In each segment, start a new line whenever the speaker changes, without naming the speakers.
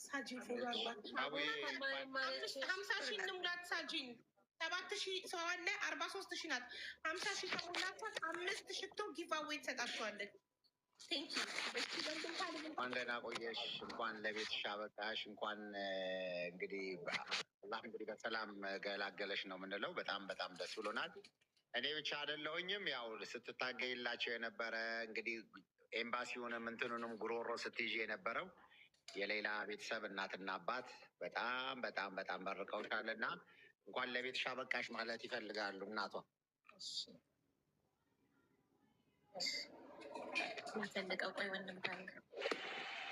ሳጂን ፎሎ አርጓት 50,000 እንሙላት። ሳጂን 7,000 ሰው አለ፣ 43,000 ናት። 50,000 ከሞላቷት 5 ሽቶ ጊቫዌይ ትሰጣችኋለን።
እንኳን ደህና ቆየሽ፣ እንኳን ለቤትሽ አበቃሽ። እንኳን እንግዲህ አላህ እንግዲህ በሰላም ገላገለሽ ነው የምንለው። በጣም በጣም ደስ ብሎናል። እኔ ብቻ አይደለሁኝም፣ ያው ስትታገይላቸው የነበረ እንግዲህ ኤምባሲውንም እንትኑንም ጉሮሮ ስትይዥ የነበረው የሌላ ቤተሰብ እናትና አባት በጣም በጣም በጣም መርቀውሻል እና እንኳን ለቤትሽ አበቃሽ ማለት ይፈልጋሉ እናቷ።
የሚፈልገው ቆይ ወንድም ካለ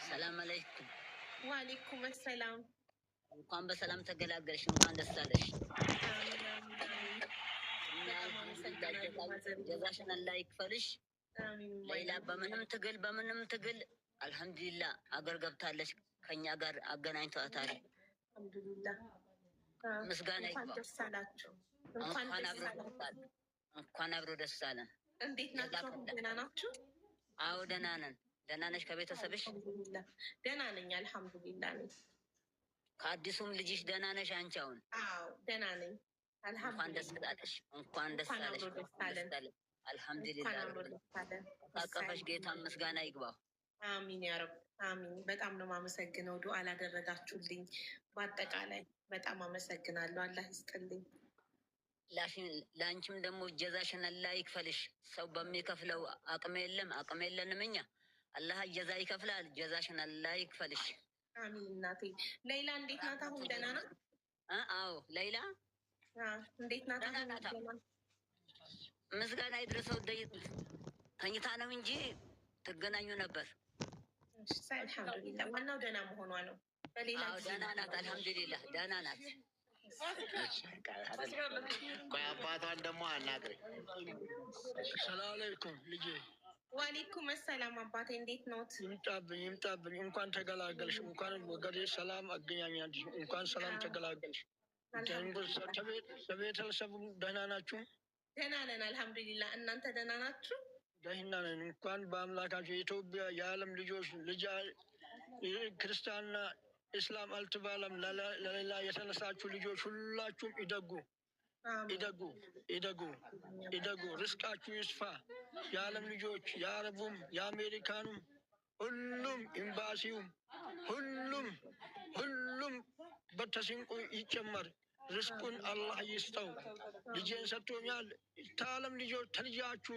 ሰላም አለይኩም።
ዋሌኩም ሰላም።
እንኳን በሰላም ተገላገልሽ፣ እንኳን ደስ አለሽ። ጀዛሽን አላህ ይክፈልሽ። ሌላ በምንም ትግል አልሐምዱሊላህ አገር ገብታለች። ከኛ ጋር አገናኝቷታል። ምስጋና
ይግባው።
እንኳን አብሮ ደስ አለን።
እንዴት ናችሁ? ደህና ናችሁ?
አዎ ደህና ነን። ደህና ነሽ? ከቤተሰብሽ?
ደህና ነኝ አልሐምዱሊላህ ነኝ።
ከአዲሱም ልጅሽ ደህና ነሽ አንቺ? አሁን
አዎ ደህና ነኝ
እንኳን ደስ አለሽ። እንኳን ደስ አለሽ። አልሐምዱሊላህ ታቀፈሽ። ጌታ ምስጋና ይግባው።
አሚን ያ ረብ አሚን። በጣም ነው የማመሰግነው ዱዓ ላደረጋችሁልኝ። በአጠቃላይ በጣም አመሰግናለሁ። አላህ ይስጥልኝ።
ለአንቺም ደግሞ ጀዛሽን አላህ ይክፈልሽ። ሰው በሚከፍለው አቅም የለንም እኛ። አላህ ጀዛ ይከፍላል። ጀዛሽን አላህ ይክፈልሽ።
አሚን እናቴ። ሌላ እንዴት ናት? አሁን ደህና ናት?
አዎ ሌላ
እንዴት ናት?
ምስጋና ይድረሰው። ተኝታ ነው እንጂ ትገናኙ ነበር።
አልሐምዱሊላህ ዋናው ደህና መሆኗ ነው። በሌላ
ደህና ናት። አልሐምዱሊላህ ደህና ናት።
ቆይ አባቷን ደግሞ አናግሪ።
ሰላም አለይኩም ልጄ።
ዋሌኩም ሰላም አባቴ፣ እንዴት ኖት?
ይምጣብኝ። እንኳን ተገላገልሽ። እንኳን ወገዴ ሰላም አገኛኛለሽ። እንኳን ሰላም ተገላገልሽ። ከቤተሰቡ ደህና ናችሁ?
ደህና ነን አልሐምዱሊላህ። እናንተ ደህና ናችሁ?
ደህና ነን። እንኳን በአምላካቸው የኢትዮጵያ የዓለም ልጆች ክርስቲያንና እስላም አልትባለም ለሌላ የተነሳችሁ ልጆች ሁላችሁም ይደጉ፣ ርስቃችሁ ይስፋ። የዓለም ልጆች የአረቡም የአሜሪካኑም ሁሉም ኤምባሲውም ሁሉም በተስንቁ ይጨመር። ርስቁን አላህ ይስጠው። ልጄን ሰጥቶኛል። ከዓለም ልጆች ተልጃችሁ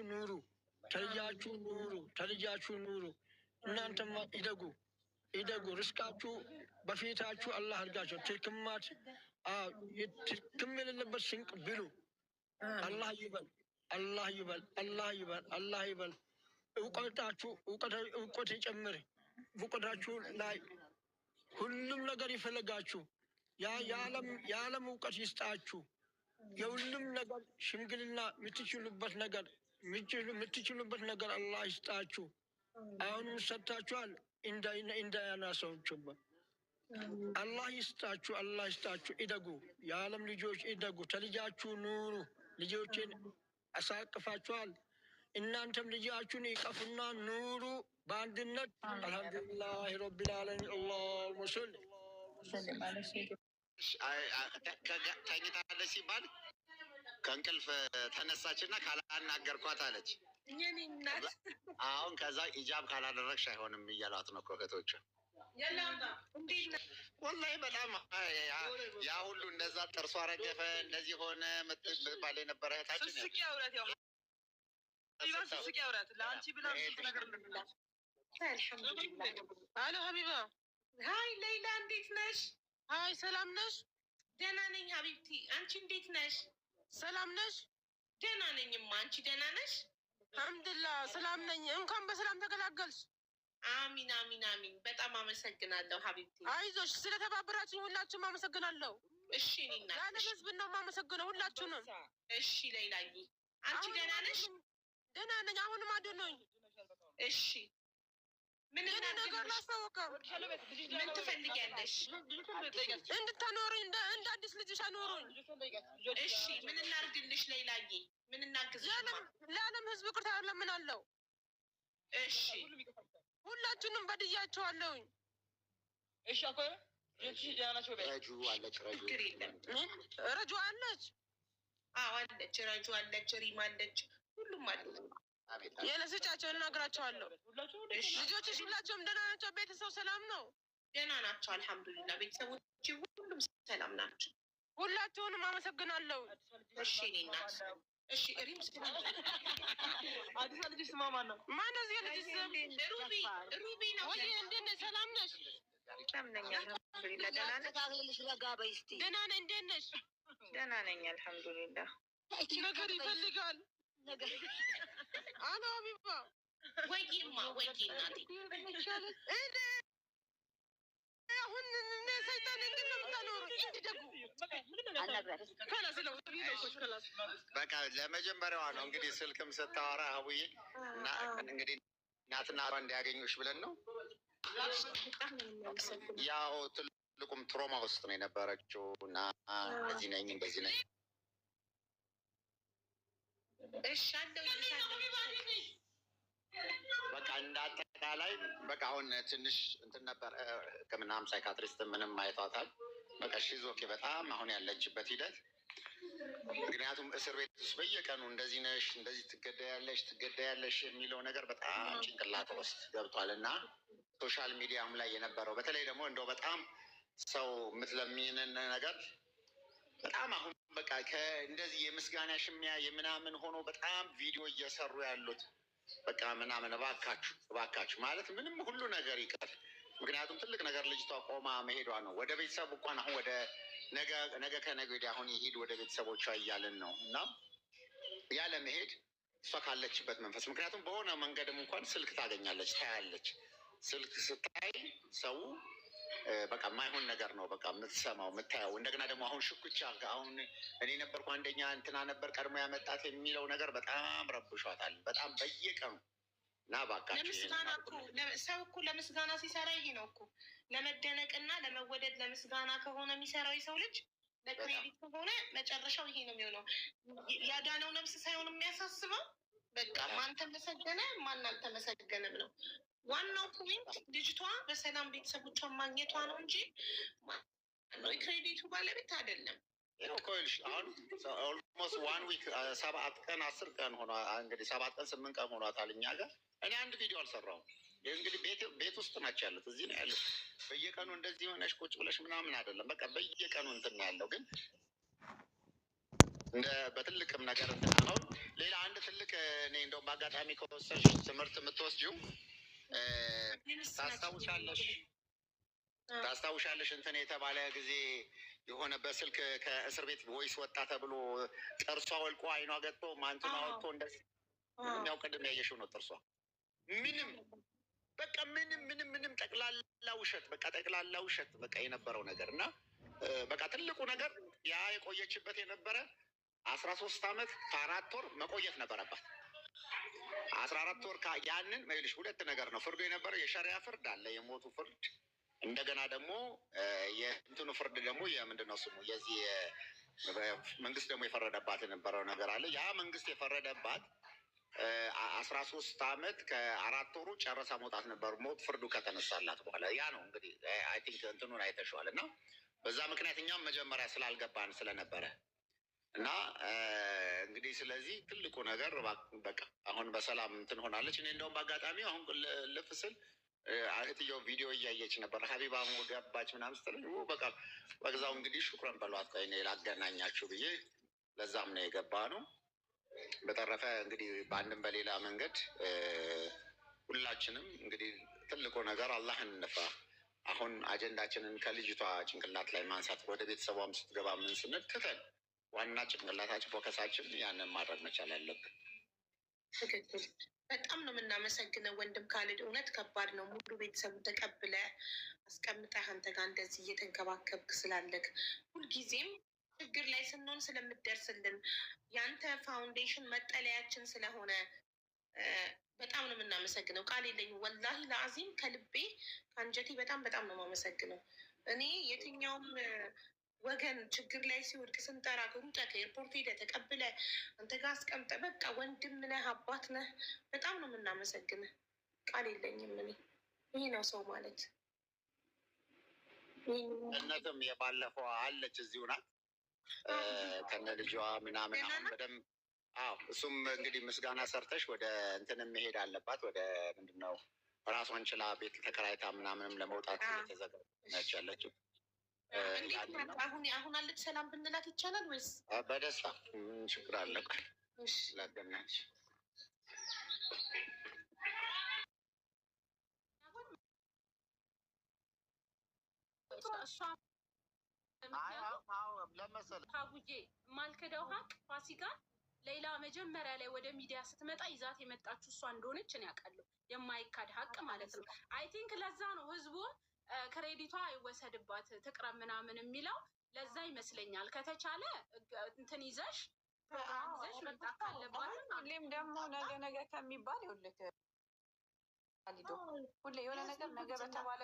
ኑሩ። እናንተማ ይደጉ። ርስቃችሁ በፊታችሁ አላህ አድርጋቸው። ትክም የሌለበት ስንቅ ብሉ። አላህ ይበል። እውቀት ይጨምር። እውቀታችሁ ላይ ሁሉም ነገር ይፈለጋችሁ። የዓለም እውቀት ይስጣችሁ። የሁሉም ነገር ሽምግልና የምትችሉበት ነገር አላህ ይስጣችሁ። አሁንም ሰጥታችኋል። እንዳያና ሰዎችም አላህ ይስጣችሁ። ይደጉ። የዓለም ልጆች ይደጉ። ተልጃችሁ ኑሩ። ልጆችን አሳቅፋችኋል። እናንተም ልጃችሁን ይቀፉና ኑሩ በአንድነት። አልሐምዱሊላህ ረቢል ዓለሚን። አላሁመ ሰሊ
ተኝታለች ሲባል ከእንቅልፍ ተነሳችና ካላናገርኳት አለች። አሁን ከዛ ኢጃብ ካላደረግሽ አይሆንም እያሏት ነው እህቶቿ። ወላሂ በጣም ያ ሁሉ እንደዛ ጥርሷ ረገፈ እንደዚህ ሆነ ባል የነበረ እህታችን
አሎ ሀቢባ። ሀይ ሌላ እንዴት ነሽ? ሀይ ሰላም ነሽ? ደህና ነኝ ሀቢብቲ። አንቺ እንዴት ነሽ? ሰላም ነሽ? ደህና ነኝማ። አንቺ ደህና ነሽ? አልሐምዱሊላህ ሰላም ነኝ። እንኳን በሰላም ተገላገልሽ። አሚን። በጣም አመሰግናለሁ ሀቢብቲ። አይዞሽ፣ ስለተባበራችሁኝ ሁላችሁም አመሰግናለሁ። እሺ ኒና የዓለም ህዝብ ነው የማመሰግነው ሁላችሁንም። እሺ ሌላዬ አንቺ ደህና ነሽ? ደህና ነኝ። አሁንም አድኖኝ። እሺ ምን ነገር ላስታወቀው? ምን ትፈልጊያለሽ? እንድታኖሩኝ እንደ አዲስ ልጅሽ አኖሩኝ። እሺ ምን እናርግልሽ ሌላዬ? ምን እናግዝሽ? ለዓለም ህዝብ ይቅርታ እለምናለሁ። እሺ ሁላችሁንም በድያቸዋለሁኝ።
እሺ አኮ ረጁ አለች።
ረጁ አለች። አዎ አለች። ረጁ አለች። ሪማ አለች። ሁሉም አለ። የለስጫቸው እናግራቸዋለሁ። ልጆችሽ ሁላቸውም ደህና ናቸው? ቤተሰብ ሰላም ነው? ደህና ናቸው አልሐምዱሊላህ። ቤተሰቦች ሁሉም ሰላም ናቸው። ሁላችሁንም አመሰግናለሁ። እሺ እኔ እናት እሺ ሪም አዲስ ልጅ ስማ ማን ነው? ማን ነው? ልጅ ስም ሩቢ ነው። ወይ እንዴት ነሽ? ሰላም ነሽ? ደህና ነኝ አልሐምዱሊላህ። ደህና ነኝ። እንዴት ነሽ? ደህና ነኝ አልሐምዱሊላህ። ነገር ይፈልጋል አሎ ሀቢባ ወይማ ወይ እናቴ አሁን ሰይጣን እንደምታኖሩ
በቃ ለመጀመሪያዋ ነው እንግዲህ ስልክም ስታወራ አቡዬ እና እንግዲህ እናትና እንዲያገኙሽ ብለን ነው። ያው ትልቁም ትሮማ ውስጥ ነው የነበረችው እና እንደዚህ ነኝ እንደዚህ ነኝ። በቃ እንዳጠቃላይ በቃ አሁን ትንሽ እንትን ነበር ሕክምናም ሳይካትሪስት ምንም አይቷታል። በቃ ሺዞኬ በጣም አሁን ያለችበት ሂደት ምክንያቱም እስር ቤት ውስጥ በየቀኑ እንደዚህ ነሽ እንደዚህ ትገዳያለሽ የሚለው ነገር በጣም ጭንቅላት ውስጥ ገብቷል እና ሶሻል ሚዲያም ላይ የነበረው በተለይ ደግሞ እንደው በጣም ሰው የምትለሚንን ነገር በጣም አሁን በቃ እንደዚህ የምስጋና ሽሚያ የምናምን ሆኖ በጣም ቪዲዮ እየሰሩ ያሉት በቃ ምናምን እባካችሁ ማለት ምንም ሁሉ ነገር ይቀር። ምክንያቱም ትልቅ ነገር ልጅቷ ቆማ መሄዷ ነው። ወደ ቤተሰቡ እንኳን አሁን ወደ ነገ ከነገ ወዲያ አሁን ይሄድ ወደ ቤተሰቦቿ እያልን ነው እና ያለ መሄድ እሷ ካለችበት መንፈስ ምክንያቱም በሆነ መንገድም እንኳን ስልክ ታገኛለች፣ ታያለች። ስልክ ስታይ ሰው በቃ የማይሆን ነገር ነው በቃ የምትሰማው የምታየው። እንደገና ደግሞ አሁን ሽኩቻ አሁን እኔ ነበርኩ አንደኛ እንትና ነበር ቀድሞ ያመጣት የሚለው ነገር በጣም ረብሿታል። በጣም በየቀኑ እና እባካችሁ
ሰው እኮ ለምስጋና ሲሰራ ይሄ ነው እኮ ለመደነቅና ለመወደድ ለምስጋና ከሆነ የሚሰራው የሰው ልጅ ለክሬዲት ከሆነ መጨረሻው ይሄ ነው የሚሆነው። ያዳነው ነፍስ ሳይሆን የሚያሳስበው በቃ ማን ተመሰገነ ማን አልተመሰገነም ነው ዋናው ፖይንት። ልጅቷ በሰላም ቤተሰቦቿን ማግኘቷ ነው እንጂ ክሬዲቱ ባለቤት አይደለም።
አሁን ኦልሞስት 1 ዊክ 7 ቀን 10 ቀን ሆኗ እንግዲህ 7 ቀን 8 ቀን ሆኗታል እኛ ጋር። እኔ አንድ ቪዲዮ አልሰራሁም። እንግዲህ ቤት ውስጥ ናቸው ያሉት፣ እዚህ ነው ያሉት። በየቀኑ እንደዚህ ሆነሽ ቁጭ ብለሽ ምናምን አይደለም። በቃ በየቀኑ እንትን ነው ያለው። ግን እንደ በትልቅም ነገር እንትን አሁን ሌላ አንድ ትልቅ እኔ እንደውም በአጋጣሚ ከወሰድሽ ትምህርት የምትወስጂው ታስታውሻለሽ እንትን የተባለ ጊዜ የሆነ በስልክ ከእስር ቤት ቮይስ ወጣ ተብሎ ጥርሷ ወልቆ አይኗ ገጥቶ ማንትኗ ወጥቶ እንደዚህ ያው ቀደም ያየሽው ነው። ጥርሷ ምንም በቃ ምንም ጠቅላላ ውሸት በቃ የነበረው ነገር እና በቃ ትልቁ ነገር ያ የቆየችበት የነበረ 13 ዓመት ከ4 ወር መቆየት ነበረባት። 14 ወር ያንን መልሽ ሁለት ነገር ነው ፍርዱ የነበረው። የሸሪያ ፍርድ አለ፣ የሞቱ ፍርድ። እንደገና ደግሞ የእንትኑ ፍርድ ደግሞ የምንድን ነው ስሙ የዚህ መንግስት ደግሞ የፈረደባት የነበረው ነገር አለ። ያ መንግስት የፈረደባት 13 ዓመት ከ4 ወሩ ጨረሳ መውጣት ነበር፣ ሞት ፍርዱ ከተነሳላት በኋላ። ያ ነው እንግዲህ አይ ቲንክ እንትኑን አይተሸዋል። እና በዛ ምክንያት እኛም መጀመሪያ ስላልገባን ስለነበረ እና እንግዲህ ስለዚህ ትልቁ ነገር በቃ አሁን በሰላም እንትን ሆናለች። እኔ እንደውም በአጋጣሚ አሁን ልፍ ስል እህትየው ቪዲዮ እያየች ነበር። ሀቢባ ገባች ምናምን ስትለኝ በቃ በዛው እንግዲህ ሹክረን በሏት ቆይ እኔ ላገናኛችሁ ብዬ ለዛም ነው የገባ ነው። በተረፈ እንግዲህ በአንድም በሌላ መንገድ ሁላችንም እንግዲህ ትልቁ ነገር አላህን እንፍራ። አሁን አጀንዳችንን ከልጅቷ ጭንቅላት ላይ ማንሳት ወደ ቤተሰቧም ስትገባ ምን ስንል ትተን ዋና ጭንቅላታችን ፎከሳችን ያንን ማድረግ መቻል አለብን።
ትክክል። በጣም ነው የምናመሰግነው ወንድም ካሊድ። እውነት ከባድ ነው። ሙሉ ቤተሰቡ ተቀብለ አስቀምጠህ አንተ ጋር እንደዚህ እየተንከባከብክ ስላለክ ሁልጊዜም ችግር ላይ ስንሆን ስለምትደርስልን ያንተ ፋውንዴሽን መጠለያችን ስለሆነ በጣም ነው የምናመሰግነው። ቃል የለኝም ወላሂ ለአዚም ከልቤ ከአንጀቴ በጣም ነው የማመሰግነው። እኔ የትኛውም ወገን ችግር ላይ ሲወድቅ ስንጠራ ሩጠህ ከኤርፖርት ሄደህ ተቀብለህ አንተ ጋር አስቀምጠህ በቃ ወንድም ነህ አባት ነህ። በጣም ነው የምናመሰግንህ። ቃል የለኝም። እኔ ይሄ ነው ሰው ማለት።
እነትም የባለፈው አለች እዚሁ ናት ከነ ልጇ ምናምን አሁን በደንብ አዎ። እሱም እንግዲህ ምስጋና ሰርተሽ ወደ እንትንም መሄድ አለባት። ወደ ምንድን ነው ራሷን ችላ ቤት ተከራይታ ምናምንም ለመውጣት የተዘጋጀች ያለችው።
አሁን አለች ሰላም ብንላት ይቻላል ወይስ?
በደስታ ምን ችግር አለ? ላገናች
ታጉጄ ማልከዳው ሀቅ ፋሲካ ሌላ መጀመሪያ ላይ ወደ ሚዲያ ስትመጣ ይዛት የመጣችው እሷ እንደሆነች እኔ አውቃለሁ። የማይካድ ሀቅ ማለት ነው። አይ ቲንክ ለዛ ነው ህዝቡን ክሬዲቷ አይወሰድባት ትቅረብ ምናምን የሚለው ለዛ ይመስለኛል። ከተቻለ እንትን ይዘሽ ፕሮግራም ይዘሽ መምጣት ካለባት
ሁሌም ደግሞ ነገ ከሚባል ይኸውልህ ሁሌ የሆነ ነገር ነገ በተባለ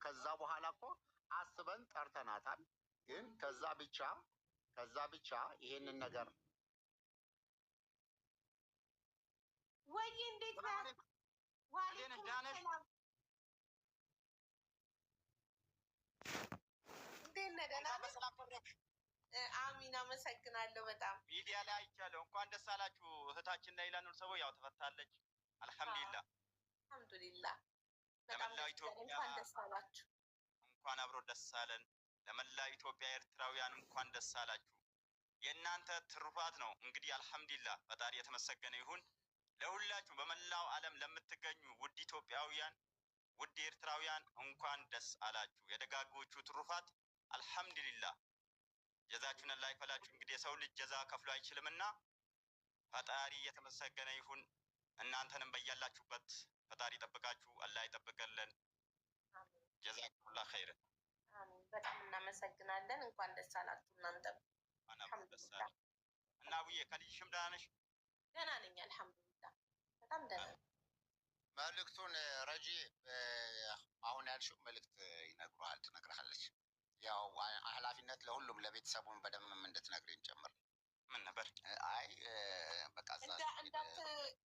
ከዛ በኋላ እኮ አስበን ጠርተናታል። ግን ከዛ ብቻ ይሄንን ነገር
ወይ እንዴት ነው አሚን አመሰግናለሁ በጣም
ሚዲያ ላይ አይቻለሁ። እንኳን ደስ አላችሁ እህታችን ሌላ ኑር ሰው ያው ተፈታለች። አልሐምዱሊላህ
አልሐምዱሊላህ።
ለመላው ኢትዮጵያ
እንኳን ደስ አላችሁ።
እንኳን አብሮ ደስ አለን። ለመላው ኢትዮጵያ ኤርትራውያን እንኳን ደስ አላችሁ። የእናንተ ትሩፋት ነው እንግዲህ አልሐምዱሊላህ። ፈጣሪ የተመሰገነ ይሁን። ለሁላችሁ በመላው ዓለም ለምትገኙ ውድ ኢትዮጵያውያን፣ ውድ ኤርትራውያን እንኳን ደስ አላችሁ። የደጋጎቹ ትሩፋት አልሐምዱሊላህ። ጀዛችሁን አላህ ይክፈላችሁ። እንግዲህ የሰው ልጅ ጀዛ ከፍሎ አይችልምና ፈጣሪ የተመሰገነ ይሁን። እናንተንም በያላችሁበት ፈጣሪ ይጠብቃችሁ፣ አላህ ይጠብቀልን። ጀዛኩሙላህ ኸይር።
አሚን። በጣም እናመሰግናለን። እንኳን ደስ አላችሁ እናንተም።
አልሐምዱሊላህ። እና ውዬ ከልጅሽም ደህና ነሽ?
ደህና ነኝ አልሐምዱሊላህ፣ በጣም ደህና ነኝ።
መልእክቱን ረጂ አሁን ያልሽው መልእክት ይነግረዋል፣ ትነግርሃለች። ያው ኃላፊነት ለሁሉም ለቤተሰቡን በደንብ እንድትነግሪኝ ጭምር።
ምን ነበር?
አይ በቃ
እንዳት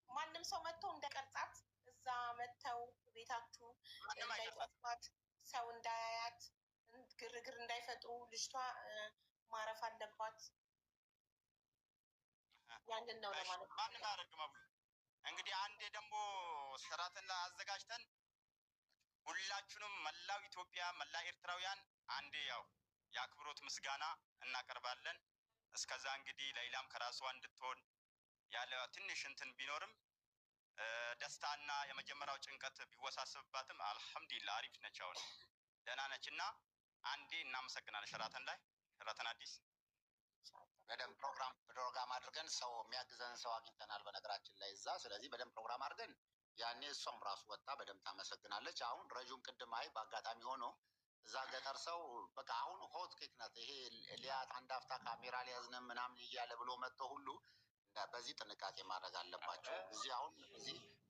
ማንም ሰው መጥቶ እንደቀርጻት እዛ መጥተው ቤታችሁ እንዳይጠፋት፣ ሰው እንዳያያት፣ ግርግር እንዳይፈጥሩ፣ ልጅቷ ማረፍ አለባት። ያንን ነው ለማለት ነው።
ማንም አያደርግም አብሉ። እንግዲህ አንዴ ደግሞ ሸራተን ላይ አዘጋጅተን ሁላችሁንም መላው ኢትዮጵያ መላ ኤርትራውያን አንዴ ያው የአክብሮት ምስጋና እናቀርባለን። እስከዛ እንግዲህ ሌላም ከራሷ እንድትሆን ያለ ትንሽ እንትን ቢኖርም ደስታና የመጀመሪያው ጭንቀት ቢወሳሰብባትም አልሐምዱሊላህ አሪፍ ነች፣ አሁን ደህና ነች። እና አንዴ እናመሰግናለን። ሸራተን አዲስ
በደንብ ፕሮግራም አድርገን ሰው የሚያግዘን ሰው አግኝተናል በነገራችን ላይ እዛ። ስለዚህ በደንብ ፕሮግራም አድርገን ያኔ እሷም ራሱ ወጣ በደንብ ታመሰግናለች። አሁን ረጁም ቅድም አይ በአጋጣሚ ሆኖ እዛ ገጠር ሰው በቃ አሁን ሆት ኬክ ናት። ይሄ ሊያት አንድ አፍታ ካሜራ ሊያዝንም ምናምን እያለ ብሎ መጥቶ ሁሉ በዚህ ጥንቃቄ ማድረግ አለባቸው። እዚህ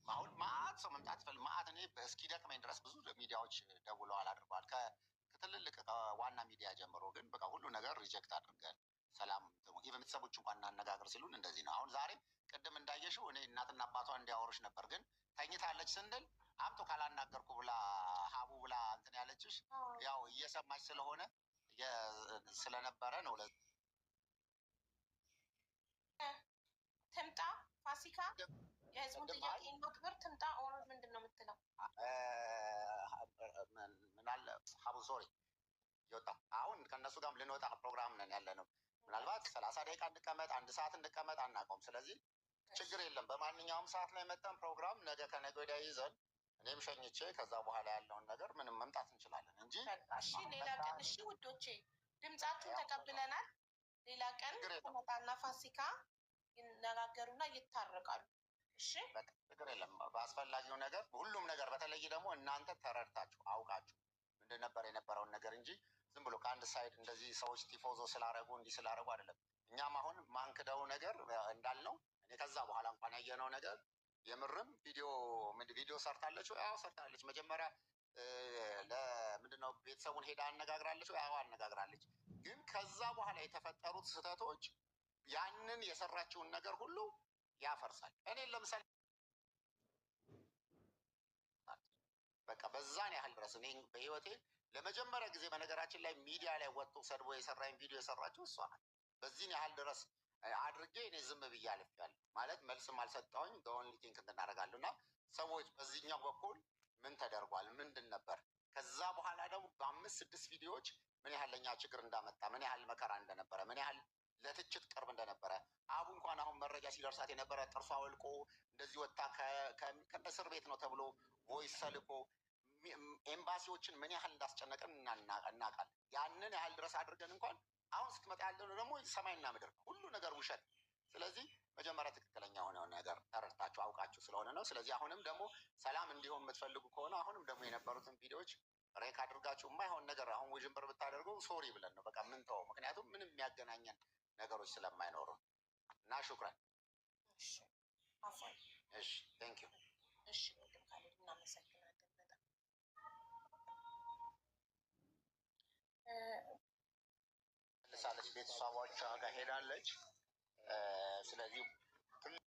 አሁን ማአት ሰው መምጣት ይፈልግ ማአት እኔ እስኪደክመኝ ድረስ ብዙ ሚዲያዎች ደውለዋል አድርገዋል። ከትልልቅ ከዋና ሚዲያ ጀምሮ ግን በቃ ሁሉ ነገር ሪጀክት አድርገን ሰላም ቤተሰቦች እንኳን እናነጋግር ሲሉን እንደዚህ ነው። አሁን ዛሬ ቅድም እንዳየሽው እኔ እናትና አባቷ እንዲያወሩሽ ነበር፣ ግን ተኝታለች ስንል አምቶ ካላናገርኩ ብላ ሀቡ ብላ እንትን ያለችሽ ያው እየሰማች ስለሆነ ስለነበረ ነው።
ትምጣ ፋሲካ የህዝቡን ጥያቄ ማክበር ትምጣ። ኦር ምንድን ነው የምትለው?
ምናለ ሀቡ ሶሪ ይወጣ። አሁን ከእነሱ ጋርም ልንወጣ ፕሮግራም ነን ያለ ነው። ምናልባት 30 ደቂቃ እንቀመጥ 1 ሰዓት እንቀመጥ አናውቀውም። ስለዚህ ችግር የለም። በማንኛውም ሰዓት ላይ መጠን ፕሮግራም ነገ ከነገ ወዲያ ይዘን እኔም ሸኝቼ ከዛ በኋላ ያለውን ነገር ምንም መምጣት እንችላለን እንጂ
እሺ፣ ሌላ ቀን እሺ፣ ውዶቼ ድምጻችሁን ተቀብለናል። ሌላ ቀን ተመጣና ፋሲካ ይነጋገሩና ይታረቃሉ። እሺ፣
ችግር የለም። በአስፈላጊው ነገር ሁሉም ነገር በተለይ ደግሞ እናንተ ተረድታችሁ አውቃችሁ ምንድን ነበር የነበረውን ነገር እንጂ ዝም ብሎ ከአንድ ሳይድ እንደዚህ ሰዎች ቲፎዞ ስላረጉ እንዲህ ስላረጉ አይደለም። እኛም አሁን ማንክደው ነገር እንዳልነው እኔ ከዛ በኋላ እንኳን ያየነው ነገር የምርም ቪዲዮ ሰርታለች ወይ? አዎ ሰርታለች። መጀመሪያ ለምንድነው ቤተሰቡን ሄዳ አነጋግራለች ወይ? አዎ አነጋግራለች። ግን ከዛ በኋላ የተፈጠሩት ስህተቶች ያንን የሰራችውን ነገር ሁሉ ያፈርሳል። እኔን ለምሳሌ በቃ በዛን ያህል ድረስ እኔ በህይወቴ ለመጀመሪያ ጊዜ በነገራችን ላይ ሚዲያ ላይ ወጥቶ ሰድቦ የሰራኝ ቪዲዮ የሰራችው እሷ ናት። በዚህን ያህል ድረስ አድርጌ እኔ ዝም ብዬ አልፌያለሁ ማለት መልስም አልሰጠሁኝ። በኦንሊ ቲንክ እናደርጋለሁ እና ሰዎች በዚህኛው በኩል ምን ተደርጓል ምንድን ነበር። ከዛ በኋላ ደግሞ በ5 6 ቪዲዮዎች ምን ያህል ለኛ ችግር እንዳመጣ ምን ያህል መከራ እንደነበረ ምን ያህል ለትችት ቅርብ እንደነበረ አቡ እንኳን አሁን መረጃ ሲደርሳት የነበረ ጥርሷ ወልቆ እንደዚህ ወጣ ከእስር ቤት ነው ተብሎ ቮይስ ተልኮ ኤምባሲዎችን ምን ያህል እንዳስጨነቀን እናውቃለን። ያንን ያህል ድረስ አድርገን እንኳን አሁን ስትመጣ ያለው ደግሞ ሰማይና ምድር ነው፣ ሁሉ ነገር ውሸት። ስለዚህ መጀመሪያ ትክክለኛ የሆነውን ነገር ተረድታችሁ አውቃችሁ ስለሆነ ነው። ስለዚህ አሁንም ደግሞ ሰላም እንዲሆን የምትፈልጉ ከሆነ አሁንም ደግሞ የነበሩትን ቪዲዮዎች ሬክ አድርጋችሁ የማይሆን ነገር አሁን ውዥንብር ብታደርገው ሶሪ ብለን ነው በቃ ምን ተወው። ምክንያቱም ምንም የሚያገናኘን ነገሮች ስለማይኖሩ እና ሹክራን። እሺ ቴንክ ዩ።
እሺ ወንድም ካሌድ እናመሰግናለን በጣም
ልሳለች ቤተሰቦቿ ጋር ሄዳለች። ስለዚህ ትልቅ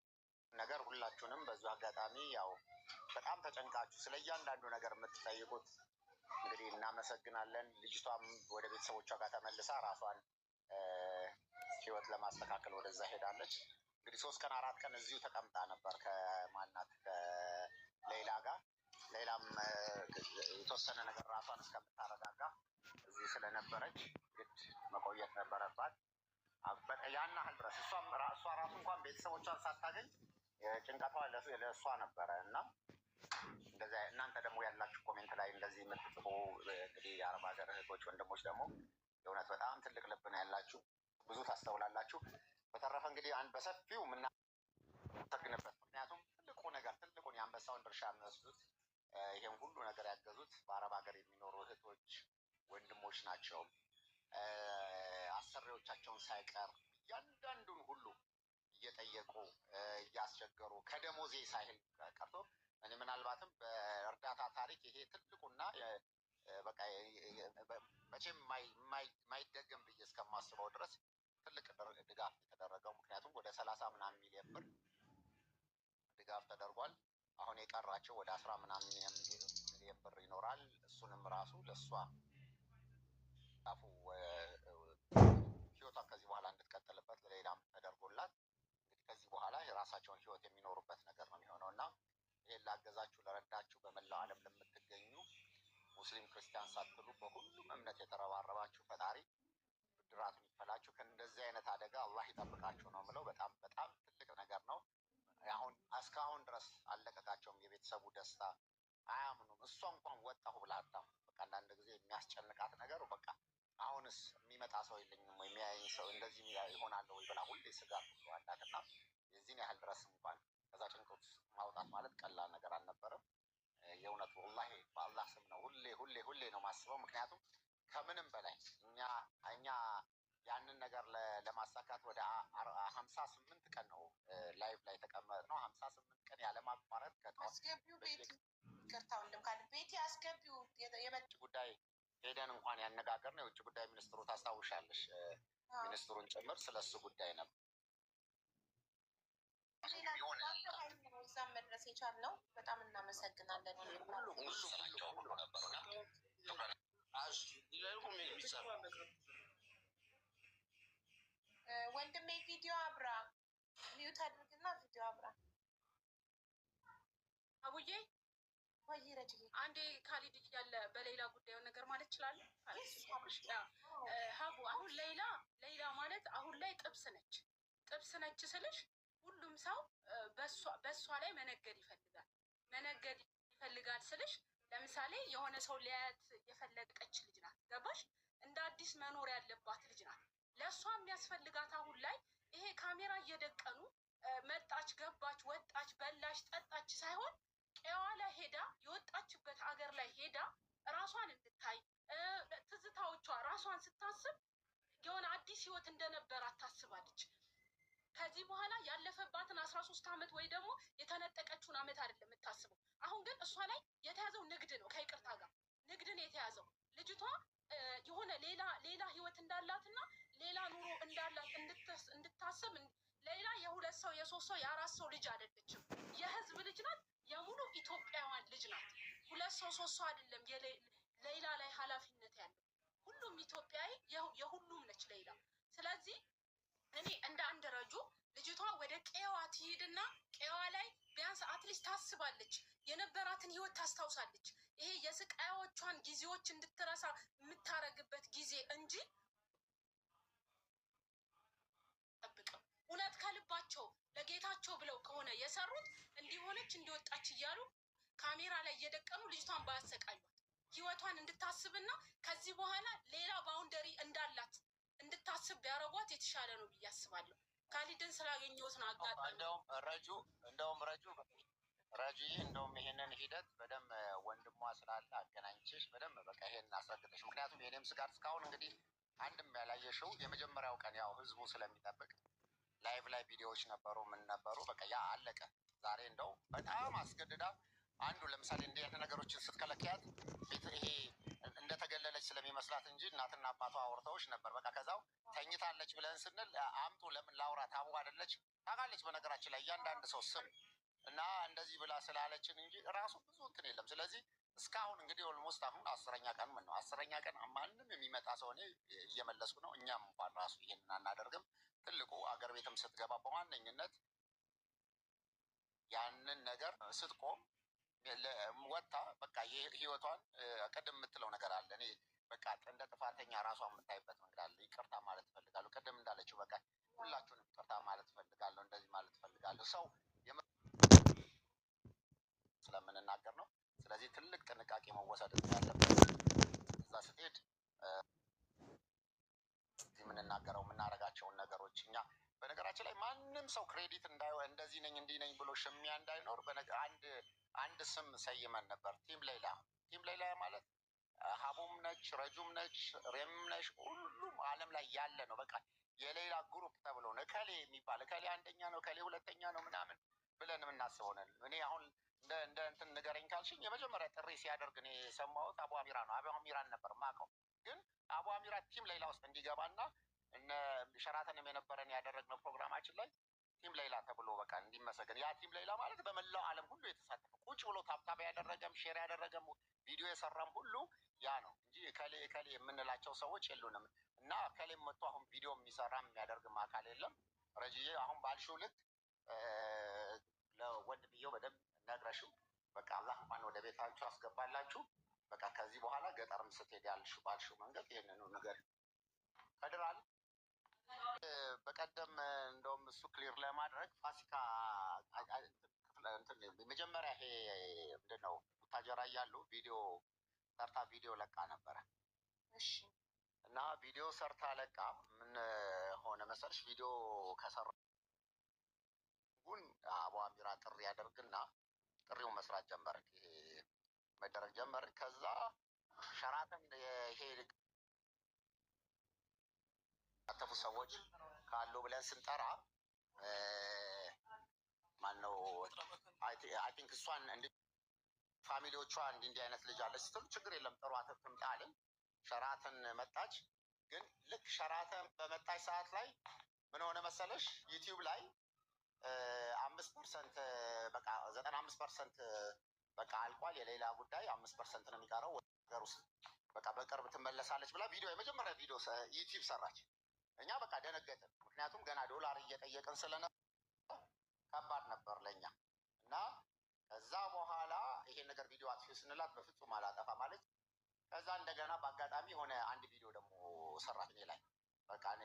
ነገር ሁላችሁንም በዙ አጋጣሚ ያው በጣም ተጨንቃችሁ ስለ እያንዳንዱ ነገር የምትጠይቁት እንግዲህ እናመሰግናለን። ልጅቷም ወደ ቤተሰቦቿ ጋር ተመልሳ ራሷን ህይወት ለማስተካከል ወደዛ ሄዳለች። እንግዲህ 3 ቀን 4 ቀን እዚሁ ተቀምጣ ነበር ከማናት ከሌላ ጋር። ሌላም የተወሰነ ነገር ራሷን እስከምታረጋጋ እዚህ ስለነበረች ግድ መቆየት ነበረባት። ያን ያህል ድረስ እሷ ራሱ እንኳን ቤተሰቦቿን ሳታገኝ ጭንቀቷ ለእሷ ነበረ እና እንደዚያ እናንተ ደግሞ ያላችሁ ኮሜንት ላይ እንደዚህ የምትጽፉ እንግዲህ የአረብ ሀገር እህቶች ወንድሞች ደግሞ የእውነት በጣም ትልቅ ልብ ነው ያላችሁ፣ ብዙ ታስተውላላችሁ። በተረፈ እንግዲህ በሰፊው የምናመሰግንበት ምክንያቱም ትልቁን የአንበሳውን ድርሻ የሚወስዱት ይሄን ሁሉ ነገር ያገዙት በአረብ ሀገር የሚኖሩ እህቶች ወንድሞች ናቸው። አሰሪዎቻቸውን ሳይቀር እያንዳንዱን ሁሉ እየጠየቁ እያስቸገሩ ከደሞዜ ሳይል ቀርቶ እኔ ምናልባትም በእርዳታ ታሪክ ይሄ ትልቁና በቃ መቼም የማይደገም ብዬ እስከማስበው ድረስ ትልቅ ድጋፍ የተደረገው ምክንያቱም ወደ 30 ምናምን ሚሊዮን ብር ድጋፍ ተደርጓል። አሁን የቀራቸው ወደ 10 ምናምን ሚሊዮን ብር ይኖራል። እሱንም ራሱ ለእሷ ዳፉ ህይወቷን ከዚህ በኋላ እንድትቀጥልበት ለሌላም ተደርጎላት እንግዲህ ከዚህ በኋላ የራሳቸውን ህይወት የሚኖሩበት ነገር ነው የሚሆነው እና ይህን ላገዛችሁ ለረዳችሁ በመላው ዓለም ለምትገኙ ሙስሊም ክርስቲያን ሳትሉ በሁሉም እምነት የተረባረባችሁ ፈጣሪ ብድራቱን ይክፈላችሁ። ከእንደዚህ አይነት አደጋ አላህ ይጠብቃችሁ ነው የምለው። በጣም በጣም ትልቅ ነገር ነው። አሁን እስካሁን ድረስ አለቀቃቸውም። የቤተሰቡ ደስታ አያምኑም። እሷ እንኳን ወጣሁ ብላ አታምንም። በቃ አንዳንድ ጊዜ የሚያስጨንቃት ነገር በቃ አሁንስ የሚመጣ ሰው የለኝም ወይ የሚያየኝ ሰው እንደዚህ ይሆናለሁ ወይ ብላ ሁሌ ስጋት ሁሉ አላት እና የዚህን ያህል ድረስ እንኳን ከዛ ጭንቀት ማውጣት ማለት ቀላል ነገር አልነበረም። የእውነት ወላሂ በአላህ ስም ነው ሁሌ ነው ማስበው። ምክንያቱም ከምንም በላይ እኛ ያንን ነገር ለማሳካት ወደ 58 ቀን ነው ላይቭ ላይ ተቀመጥነው። 58 ቀን ያለማቋረጥ
አስገቢው ቤቲ ይቅርታ ወንድም ካለ ቤቲ አስገቢው የመጭ
ጉዳይ ሄደን እንኳን ያነጋገርነው የውጭ ጉዳይ ሚኒስትሩ ታስታውሻለሽ፣ ሚኒስትሩን ጭምር ስለሱ ጉዳይ ነበር።
እዛም መድረስ የቻልነው በጣም እናመሰግናለን።
ሁሉ ነበሩና
ወንድሜ ቪዲዮ አብራ ሚዩት አድርግና ቪዲዮ አብራ።
አቡዬ
ወይ ረጅዬ
አንዴ ካሊድ እያለ በሌላ ጉዳዩን ነገር ማለት ይችላል። ሀቡ አሁን ሌላ ማለት አሁን ላይ ጥብስ ነች ስልሽ ሁሉም ሰው በእሷ ላይ መነገድ ይፈልጋል ስልሽ ለምሳሌ የሆነ ሰው ሊያያት የፈለገች ልጅ ናት። ገባሽ? እንደ አዲስ መኖር ያለባት ልጅ ናት። ለእሷ የሚያስፈልጋት አሁን ላይ ይሄ ካሜራ እየደቀኑ መጣች፣ ገባች፣ ወጣች፣ በላች፣ ጠጣች ሳይሆን ቀዋ ላይ ሄዳ የወጣችበት አገር ላይ ሄዳ ራሷን እንድታይ ትዝታዎቿ ራሷን ስታስብ የሆነ አዲስ ህይወት እንደነበራት ታስባለች። ከዚህ በኋላ ያለፈባትን 13 ዓመት ወይ ደግሞ የተነጠቀችውን ዓመት አይደለም የምታስበው። አሁን ግን እሷ ላይ የተያዘው ንግድ ነው። ከይቅርታ ጋር ንግድን የተያዘው ልጅቷ የሆነ ሌላ ህይወት እንዳላትና ሌላ ኑሮ እንዳላት እንድታስብ ሌላ የ2 ሰው የ3 ሰው የ4 ሰው ልጅ አይደለችም። የህዝብ ልጅ ናት። የሙሉ ኢትዮጵያውያን ልጅ ናት። 2 ሰው 3 ሰው አይደለም ሌላ ላይ ኃላፊነት ያለው ሁሉም ኢትዮጵያዊ የሁሉም ነች ሌላ። ስለዚህ እኔ እንደ አንድ ረጁ ልጅቷ ወደ ቀዋ ትሄድና ቀዋ ላይ ቢያንስ አትሊስት ታስባለች፣ የነበራትን ህይወት ታስታውሳለች። ይሄ የስቃዮቿን ጊዜዎች እንድትረሳ የምታረግበት ጊዜ እንጂ ጠብቅም። እውነት ከልባቸው ለጌታቸው ብለው ከሆነ የሰሩት እንዲሆነች እንዲወጣች እያሉ ካሜራ ላይ እየደቀኑ ልጅቷን ባያሰቃዩት ህይወቷን እንድታስብና ከዚህ በኋላ ሌላ ባውንደሪ እንዳላት እንድታስብ ቢያረጓት የተሻለ ነው ብዬ አስባለሁ። ካሊድን ስላገኘሁት ነው አጋጣሚ።
እንደውም ረጁዬ እንደውም ይሄንን ሂደት በደንብ ወንድሟ ስላለ አገናኝችሽ በደንብ በቃ ይሄንን አስረግጠሽ። ምክንያቱም የኔም ስጋት እስካሁን እንግዲህ አንድም ያላየሽው የመጀመሪያው ቀን ያው ህዝቡ ስለሚጠብቅ ላይቭ ላይ ቪዲዮዎች ነበሩ፣ ምን ነበሩ፣ በቃ ያ አለቀ። ዛሬ እንደው በጣም አስገድዳ አንዱ ለምሳሌ እንዲህ አይነት ነገሮችን ስትከለከያት ይሄ እንደተገለለች ስለሚመስላት እንጂ እናትና አባቷ አውርተውሽ ነበር። በቃ ከዛው ተኝታለች ብለን ስንል አምጡ ለምን ላውራ ታቡ አይደለች ታውቃለች። በነገራችን ላይ እያንዳንድ ሰው ስም እና እንደዚህ ብላ ስላለችን እንጂ ራሱ ብዙ እንትን የለም። ስለዚህ እስካሁን እንግዲህ ኦልሞስት አሁን 10ኛ ቀን ምን ነው 10ኛ ቀን ማንም የሚመጣ ሰው እኔ እየመለስኩ ነው። እኛም እንኳን ራሱ ይሄንን አናደርግም። ትልቁ አገር ቤትም ስትገባ በዋነኝነት ያንን ነገር ስትቆም ወጣ በቃ ህይወቷን ቅድም የምትለው ነገር አለ። እኔ በቃ እንደ ጥፋተኛ ራሷን የምታይበት መንገድ አለ። ይቅርታ ማለት እፈልጋለሁ። ቅድም እንዳለችው በቃ ሁላችሁንም ይቅርታ ማለት እፈልጋለሁ፣ እንደዚህ ማለት እፈልጋለሁ። ሰው ስለምንናገር ነው። ስለዚህ ትልቅ ጥንቃቄ መወሰድ ያለበት እዛ ስትሄድ የምንናገረው የምናደርጋቸውን ነገሮች እኛ በነገራችን ላይ ማንም ሰው ክሬዲት እንደዚህ ነኝ እንዲህ ነኝ ብሎ ሽሚያ እንዳይኖር አንድ ስም ሰይመን ነበር። ቲም ሌላ ማለት ሀቡም ነች፣ ረጁም ነች፣ ሬምም ነች፣ ሁሉም ዓለም ላይ ያለ ነው። በቃ የሌላ ግሩፕ ተብሎ ነው እከሌ የሚባል እከሌ አንደኛ ነው እከሌ ሁለተኛ ነው ምናምን ብለን የምናስበው ነን። እኔ አሁን እንደ እንትን ንገረኝ ካልሽኝ የመጀመሪያ ጥሪ ሲያደርግ እኔ የሰማሁት አቡ አሚራ ነው። አቡ አሚራን ነበር የማውቀው። ግን አቡ አሚራ ቲም ሌላ ውስጥ እንዲገባና እነ ሸራተንም የነበረን ያደረግነው ፕሮግራማችን ላይ ቲም ሌላ ተብሎ በቃ እንዲመሰገን። ያ ቲም ሌላ ማለት በመላው ዓለም ሁሉ የተሳተፈ ቁጭ ብሎ ታብታብ ያደረገም ሼር ያደረገም ቪዲዮ የሰራም ሁሉ ያ ነው እንጂ እከሌ የምንላቸው ሰዎች የሉንም። እና እከሌም መጥቶ አሁን ቪዲዮ የሚሰራም የሚያደርግም አካል የለም። ረጅዬ አሁን ባልሽው ልክ ለወንድምየው በደንብ ነግረሽው በቃ አላህ እንኳን ወደ ቤታችሁ አስገባላችሁ። በቃ ከዚህ በኋላ ገጠርም ስትሄድ ያልሽው ባልሽው መንገድ ይህንኑ ነገር ቀድራል። በቀደም እንደውም እሱ ክሊር ለማድረግ ፋሲካ መጀመሪያ ይሄ ምንድን ነው ቡታጀራ እያሉ ቪዲዮ ሰርታ ቪዲዮ ለቃ ነበረ። እና ቪዲዮ ሰርታ ለቃ ምን ሆነ መሰልሽ ቪዲዮ ከሰራ አቡ አሚራ ጥሪ ያደርግና ጥሪውን መስራት ጀመረ። ይሄ መደረግ ጀመረ። ከዛ ሸራተን ይሄ ያተፉ ሰዎች ካሉ ብለን ስንጠራ ማነው አይ ቲንክ እሷን ፋሚሊዎቿ እንዲህ አይነት ልጅ አለች ስትሉ ችግር የለም ጥሯት ትምጣ አለን። ሸራተን መጣች። ግን ልክ ሸራተን በመጣች ሰዓት ላይ ምን ሆነ መሰለሽ ዩቲዩብ ላይ 5% በቃ 95% በቃ አልቋል። የሌላ ጉዳይ 5% ነው የሚቀረው ነገር ውስጥ በቃ በቅርብ ትመለሳለች ብላ ቪዲዮ የመጀመሪያ ቪዲዮ ዩቲዩብ ሰራች። እኛ በቃ ደነገጥን። ምክንያቱም ገና ዶላር እየጠየቅን ስለነበር ከባድ ነበር ለኛ። እና ከዛ በኋላ ይሄን ነገር ቪዲዮ አጥፊው ስንላት በፍጹም አላጠፋ ማለት። ከዛ እንደገና በአጋጣሚ የሆነ አንድ ቪዲዮ ደግሞ ሰራች እኔ ላይ በቃ እኔ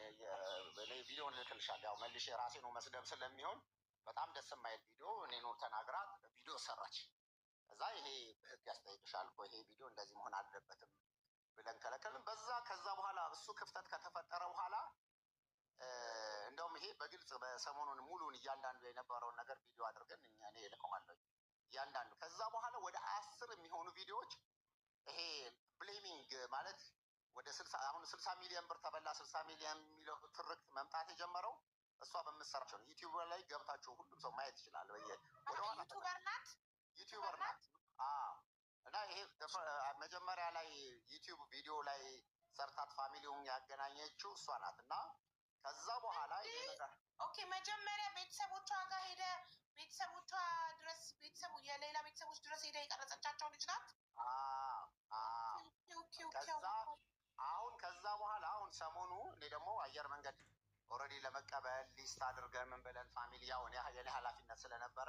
ቪዲዮ እንልክልሻለሁ ያው መልሼ ራሴን መስደብ ስለሚሆን በጣም ደስ የማይል ቪዲዮ እኔኑ ተናግራ ቪዲዮ ሰራች። ከዛ ይሄ ህግ ያስጠይቅሻል እኮ ይሄ ቪዲዮ እንደዚህ መሆን አለበትም ብለን ከለከልን። ከዛ በኋላ እሱ ክፍተት ከተፈጠረ በኋላ እንደውም ይሄ በግልጽ በሰሞኑን ሙሉን እያንዳንዱ የነበረውን ነገር ቪዲዮ አድርገን እኔ እልከዋለሁ እያንዳንዱ። ከዛ በኋላ ወደ 10 የሚሆኑ ቪዲዮዎች ይሄ ብሌሚንግ ማለት ወደ 60 አሁን 60 ሚሊዮን ብር ተበላ 60 ሚሊዮን የሚለው ትርክት መምጣት የጀመረው እሷ በምትሰራቸው ነው። ዩቲዩብ ላይ ገብታችሁ ሁሉም ሰው ማየት ይችላል። ዩቲዩበር ናት። እና ይሄ መጀመሪያ ላይ ዩቲዩብ ቪዲዮ ላይ ሰርታት ፋሚሊውን ያገናኘችው እሷ ናት። እና ከዛ በኋላ ይሄ ነገር
ኦኬ መጀመሪያ ቤተሰቦቿ ጋር ሄደ ቤተሰቦቿ ድረስ የሌላ ቤተሰቦች ድረስ ሄደ የቀረጸቻቸው ልጅ ናት።
ከዛ በኋላ አሁን ሰሞኑ እኔ ደግሞ አየር መንገድ ኦልሬዲ ለመቀበል ሊስት አድርገን ምን ብለን ፋሚሊ ያው የኔ ኃላፊነት ስለነበረ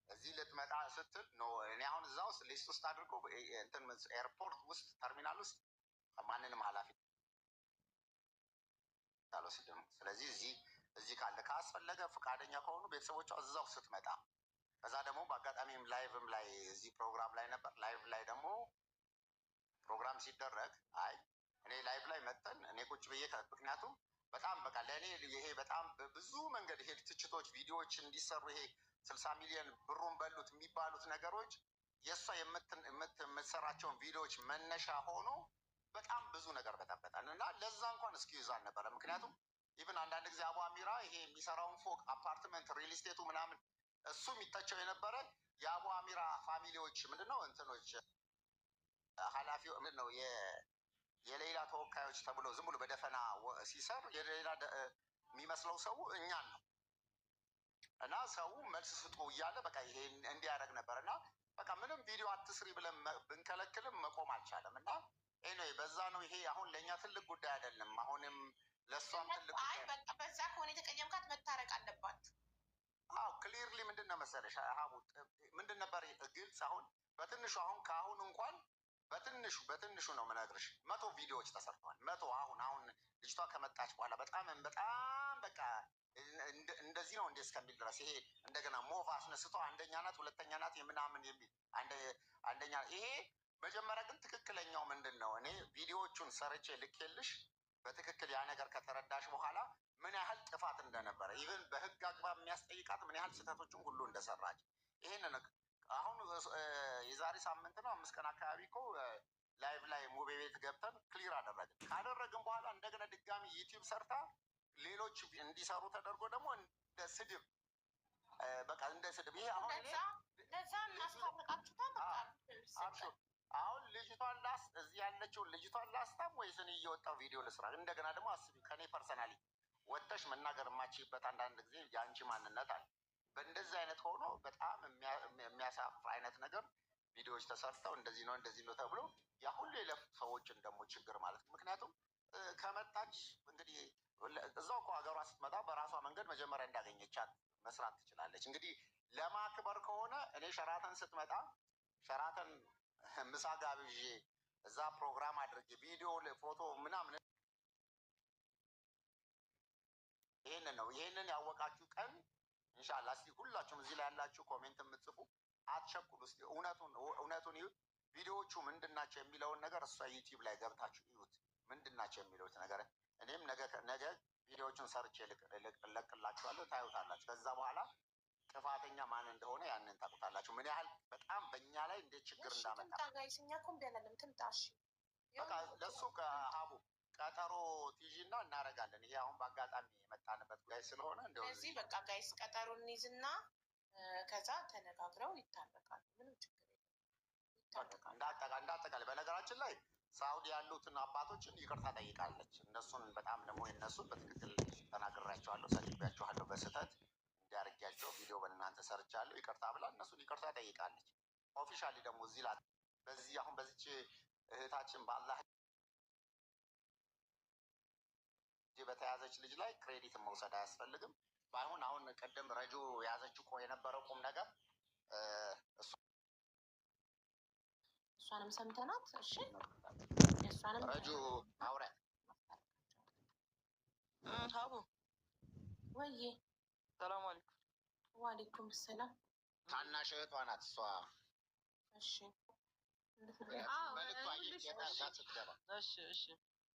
እዚህ ልትመጣ ስትል ነው። እኔ አሁን እዛ ውስጥ ሊስት ውስጥ አድርጎ እንትን ኤርፖርት ውስጥ ተርሚናል ውስጥ ማንንም ኃላፊ አልወስድም። ስለዚህ እዚህ ካለ ካስፈለገ ፈቃደኛ ከሆኑ ቤተሰቦቿ እዛው ስትመጣ ከዛ ደግሞ በአጋጣሚም ላይቭም ላይ እዚህ ፕሮግራም ላይ ነበር። ላይቭ ላይ ደግሞ ፕሮግራም ሲደረግ አይ እኔ ላይቭ ላይ መጠን እኔ ቁጭ ብዬ ምክንያቱም በጣም በቃ ለእኔ ይሄ በጣም በብዙ መንገድ ይሄ ትችቶች ቪዲዮዎች እንዲሰሩ ይሄ 60 ሚሊዮን ብሩን በሉት የሚባሉት ነገሮች የእሷ የምትሰራቸውን ቪዲዮዎች መነሻ ሆኖ በጣም ብዙ ነገር በጠበጠን እና ለዛ እንኳን እስኪይዝ አልነበረ። ምክንያቱም ኢቭን አንዳንድ ጊዜ አቡ አሚራ ይሄ የሚሰራውን ፎቅ አፓርትመንት ሪል ስቴቱ ምናምን እሱ የሚተቸው የነበረ የአቡ አሚራ ፋሚሊዎች ምንድነው እንትኖች ኃላፊው ምንድነው የሌላ ተወካዮች ተብሎ ዝም ብሎ በደፈና ሲሰር የሌላ የሚመስለው ሰው እኛን ነው እና ሰው መልስ ስጡ እያለ በቃ ይሄ እንዲያደርግ ነበር እና በቃ ምንም ቪዲዮ አትስሪ ብለን ብንከለክልም መቆም አልቻለም እና ኤኒዌይ በዛ ነው። ይሄ አሁን ለእኛ ትልቅ ጉዳይ አይደለም። አሁንም ለእሷም ትልቅ ጉዳይ
በዛ ከሆነ የተቀየምካት መታረቅ አለባችሁ።
አዎ ክሊርሊ ምንድን ነው መሰለሽ ሀቡ ምንድን ነበር ግልጽ አሁን በትንሹ አሁን ከአሁን እንኳን በትንሹ ነው የምነግርሽ 100 ቪዲዮዎች ተሰርተዋል። 100 አሁን ልጅቷ ከመጣች በኋላ በጣም በቃ እንደዚህ ነው እንደ እስከሚል ድረስ ይሄ እንደገና ሞቭ አስነስቶ አንደኛ ናት ሁለተኛ ናት የምናምን የሚል አንደኛ ይሄ መጀመሪያ ግን ትክክለኛው ምንድን ነው እኔ ቪዲዮዎቹን ሰርቼ ልኬልሽ በትክክል ያ ነገር ከተረዳሽ በኋላ ምን ያህል ጥፋት እንደነበረ ኢቨን በህግ አግባብ የሚያስጠይቃት ምን ያህል ስህተቶችን ሁሉ እንደሰራች ይሄንን አሁን የዛሬ ሳምንት ነው 5 ቀን አካባቢ እኮ ላይቭ ላይ ሙቤ ቤት ገብተን ክሊር ካደረግን በኋላ እንደገና ድጋሚ ዩቲዩብ ሰርታ ሌሎች እንዲሰሩ ተደርጎ ደግሞ እንደ ስድብ በቃ እንደ ስድብ ይሄ አሁን
ለዛ እናስታርቃችሁታል።
አሁን ልጅቷን እዚህ ያለችውን ልጅቷን ላስታም ወይስ እኔ እየወጣው ቪዲዮ ልስራ? እንደገና ደግሞ አስቢ ከኔ ፐርሰናሊ ወጥተሽ መናገር የማችይበት አንዳንድ ጊዜ የአንቺ ማንነት አለ። በእንደዚህ አይነት ሆኖ በጣም የሚያሳፍር አይነት ነገር ቪዲዮዎች ተሰርተው እንደዚህ ነው ተብሎ ያ ሁሉ የለፉ ሰዎችን ደግሞ ችግር ማለት ነው። ምክንያቱም ከመጣች እንግዲህ እዛው እኮ ሀገሯ ስትመጣ በራሷ መንገድ መጀመሪያ እንዳገኘቻት መስራት ትችላለች። እንግዲህ ለማክበር ከሆነ እኔ ሸራተን ስትመጣ ሸራተን ምሳ ጋብዤ እዛ ፕሮግራም አድርጌ ቪዲዮ ፎቶ ምናምን ይሄንን ያወቃችሁ ቀን ኢንሻላህ እስቲ ሁላችሁም እዚህ ላይ ያላችሁ ኮሜንት የምትጽፉ አትቸኩሉ። እስቲ እውነቱን ይዩት። ቪዲዮዎቹ ምንድን ናቸው የሚለውን ነገር እሷ ዩቲዩብ ላይ ገብታችሁ ይዩት። ምንድን ናቸው የሚለውት ነገር እኔም ነገ ቪዲዮዎቹን ሰርቼ እለቅላችኋለሁ፣ ታዩታላችሁ። ከዛ በኋላ ጥፋተኛ ማን እንደሆነ ያንን ታውቁታላችሁ። ምን ያህል በጣም በእኛ ላይ እንዴት ችግር እንዳመጣ በቃ ለሱ ከሀቡ ቀጠሮ ትይዥና እናደርጋለን። ይሄ አሁን በአጋጣሚ የመጣንበት ጉዳይ ስለሆነ
እንደዚህ በቃ ጋይስ ቀጠሮ እንይዝና ከዛ ተነጋግረው ይታረቃሉ። ምንም ችግር የለም።
እንዳጠቃላይ በነገራችን ላይ ሳውዲ ያሉትን አባቶችን ይቅርታ ጠይቃለች። እነሱን በጣም ደግሞ የነሱን በትክክል ተናግራቸዋለሁ፣ ሰድቤያቸዋለሁ፣ በስህተት እንዲያርጊያቸው ቪዲዮ በእናንተ ሰርቻለሁ ይቅርታ ብላ እነሱን ይቅርታ ጠይቃለች። ኦፊሻሊ ደግሞ እዚህ በዚህ አሁን በዚች እህታችን በአላህ በተያዘች ልጅ ላይ ክሬዲትን መውሰድ አያስፈልግም። ባይሆን አሁን ቅድም ረጁ የያዘችው እኮ የነበረው ቁም ነገር
እሷንም ሰምተናት። እሺ እሷንም
ረጁ አውሪያ
ሀቡ
ወይ
ሰላም አለይኩም።
ዋሌኩም ሰላም።
ታናሽ እህቷ ናት እሷ።
እሺ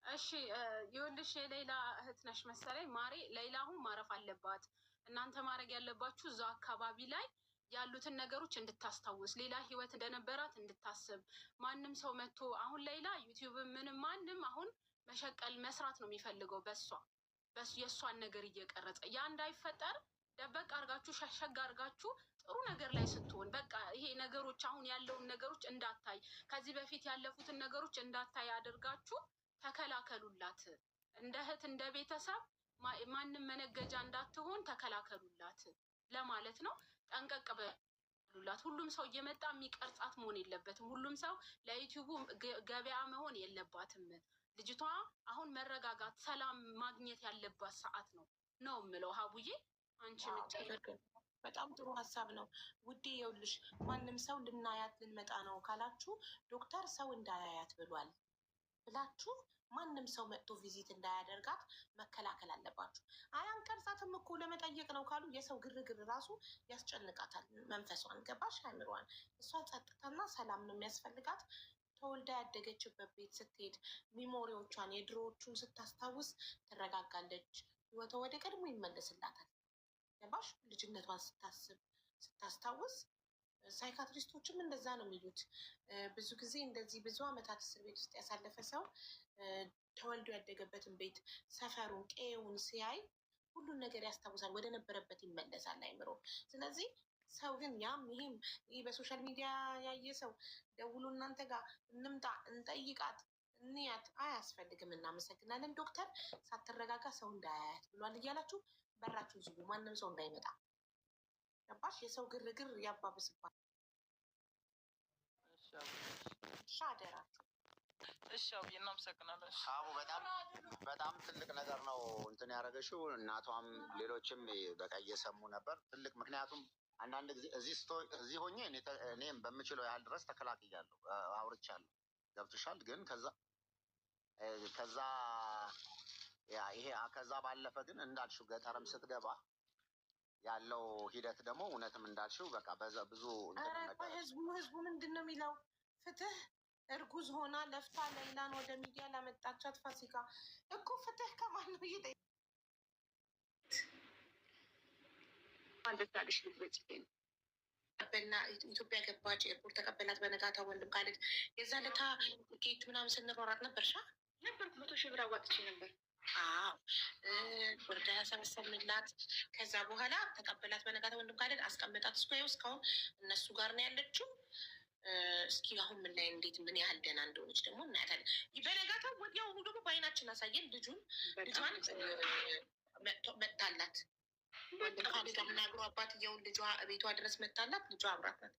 እሺ ይኸውልሽ የሌላ እህት ነሽ መሰለኝ ማሬ። ሌላ አሁን ማረፍ አለባት። እናንተ ማድረግ ያለባችሁ እዛው አካባቢ ላይ ያሉትን ነገሮች እንድታስታውስ፣ ሌላ ህይወት እንደነበራት እንድታስብ። ማንም ሰው መጥቶ አሁን ሌላ ዩቲዩብ ምንም ማንም አሁን መሸቀል መስራት ነው የሚፈልገው በሱ የእሷን ነገር እየቀረጸ ያ እንዳይፈጠር ደበቅ አርጋችሁ ሸሸግ አርጋችሁ ጥሩ ነገር ላይ ስትሆን በቃ ይሄ ነገሮች አሁን ያለውን ነገሮች እንዳታይ ከዚህ በፊት ያለፉትን ነገሮች እንዳታይ አድርጋችሁ ተከላከሉላት። እንደ እህት እንደ ቤተሰብ ማንም መነገጃ እንዳትሆን ተከላከሉላት ለማለት ነው። ጠንቀቅ በሉላት። ሁሉም ሰው እየመጣ የሚቀርጻት መሆን የለበትም። ሁሉም ሰው ለዩቲዩቡ ገበያ መሆን የለባትም። ልጅቷ አሁን መረጋጋት፣ ሰላም ማግኘት ያለባት ሰዓት ነው የምለው። ሀቡዬ አንቺ
በጣም ጥሩ ሀሳብ ነው ውዴ። ይኸውልሽ ማንም ሰው ልናያት ልንመጣ ነው ካላችሁ ዶክተር ሰው እንዳያያት ብሏል ብላችሁ ማንም ሰው መጥቶ ቪዚት እንዳያደርጋት መከላከል አለባችሁ። አንቀርጻትም እኮ ለመጠየቅ ነው ካሉ የሰው ግርግር ራሱ ያስጨንቃታል መንፈሷን፣ ገባሽ? አእምሯን። እሷ ጸጥታና ሰላም ነው የሚያስፈልጋት። ተወልዳ ያደገችበት ቤት ስትሄድ ሚሞሪዎቿን የድሮዎቹን ስታስታውስ ትረጋጋለች። ህይወቷ ወደ ቀድሞ ይመለስላታል። ገባሽ? ልጅነቷን ስታስታውስ ሳይካትሪስቶችም እንደዛ ነው የሚሉት። ብዙ ጊዜ እንደዚህ ብዙ ዓመታት እስር ቤት ውስጥ ያሳለፈ ሰው ተወልዶ ያደገበትን ቤት፣ ሰፈሩን፣ ቄውን ሲያይ ሁሉን ነገር ያስታውሳል፣ ወደ ነበረበት ይመለሳል አይምሮ። ስለዚህ ሰው ግን ያም ይህም ይህ በሶሻል ሚዲያ ያየ ሰው ደውሎ እናንተ ጋር እንምጣ፣ እንጠይቃት፣ እንያት አያስፈልግም። እናመሰግናለን ዶክተር፣ ሳትረጋጋ ሰው እንዳያያት ብሏል እያላችሁ በራችሁ ዝጉ፣ ማንም ሰው እንዳይመጣ። ገባሽ? የሰው ግርግር ያባብስባል። አደራችሁ።
እሺ አብዬ እናመሰግናለን።
አቡ በጣም ትልቅ ነገር ነው እንትን ያደረገችው። እናቷም ሌሎችም በቃ እየሰሙ ነበር። ትልቅ ምክንያቱም አንዳንድ ጊዜ እዚህ ሆኜ እኔም በምችለው ያህል ድረስ ተከላክያለሁ፣ አውርቻለሁ። ገብቶሻል? ግን ከዛ ባለፈ ግን እንዳልሽው ገጠርም ስትገባ ያለው ሂደት ደግሞ እውነትም እንዳልሽው በቃ ብዙ
ህዝቡ ምንድን ነው የሚለው? ፍትህ እርጉዝ ሆና ለፍታ ሌላን ወደ ሚዲያ ላመጣቻት ፋሲካ እኮ ፍትህ ከማን ነው እየጠየቀ በና ኢትዮጵያ ገባች፣ ኤርፖርት ተቀበላት። በነጋታ ወንድም ካለት የዛ ለታ ጌት ምናምን ስንሯሯጥ ነበር ነበር 100,000 ብር አዋጥቼ ነበር። ወርዳ ሰበሰብንላት። ከዛ በኋላ ተቀበላት። በነጋታ ወንድም ካለት አስቀመጣት። እስካሁን እነሱ ጋር ነው ያለችው። እስኪ አሁን ምን ላይ እንዴት ምን ያህል ደህና እንደሆነች ደግሞ እናያታለን። በነጋታ ወዲያውኑ ደግሞ በአይናችን አሳየን። ልጇን መጥታላት ወንድም ካለት አምናግሮ አባትየውን ልጇ ቤቷ ድረስ መጥታላት። ልጇ አብራታት